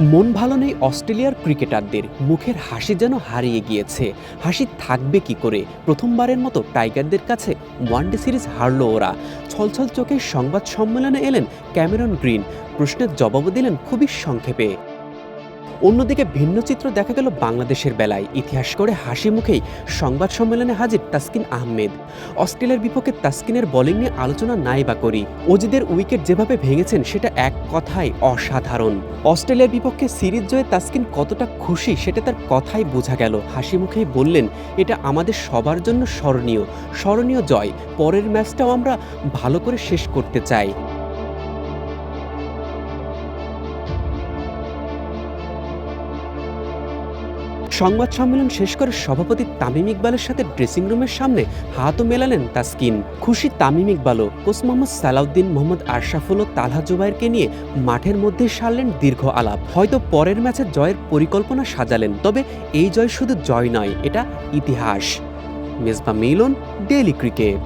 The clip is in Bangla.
মন ভালো নেই অস্ট্রেলিয়ার ক্রিকেটারদের, মুখের হাসি যেন হারিয়ে গিয়েছে। হাসি থাকবে কি করে? প্রথমবারের মতো টাইগারদের কাছে ওয়ানডে সিরিজ হারল ওরা। ছলছল চোখে সংবাদ সম্মেলনে এলেন ক্যামেরন গ্রিন, প্রশ্নের জবাবও দিলেন খুবই সংক্ষেপে। অন্যদিকে ভিন্ন চিত্র দেখা গেল বাংলাদেশের বেলায়। ইতিহাস করে হাসি মুখেই সংবাদ সম্মেলনে হাজির তাসকিন আহমেদ। অস্ট্রেলিয়ার বিপক্ষে তাসকিনের বোলিং নিয়ে আলোচনা নাই বা করি, অজিদের উইকেট যেভাবে ভেঙেছেন সেটা এক কথায় অসাধারণ। অস্ট্রেলিয়ার বিপক্ষে সিরিজ জয়ে তাসকিন কতটা খুশি সেটা তার কথাই বোঝা গেল। হাসি মুখেই বললেন, এটা আমাদের সবার জন্য স্মরণীয় জয়। পরের ম্যাচটাও আমরা ভালো করে শেষ করতে চাই। সংবাদ সম্মেলন শেষ করে সভাপতি তামিম ইকবালের সাথে ড্রেসিং রুমের সামনে হাতও মেলালেন তাসকিন। খুশি তামিম ইকবালও। কোচ মোহাম্মদ সালাউদ্দিন, মোহাম্মদ আশরাফুল ও তালহা জুবায়েরকে নিয়ে মাঠের মধ্যে সারলেন দীর্ঘ আলাপ। হয়তো পরের ম্যাচে জয়ের পরিকল্পনা সাজালেন, তবে এই জয় শুধু জয় নয়, এটা ইতিহাস। মেজবা মিলন, ডেইলি ক্রিকেট।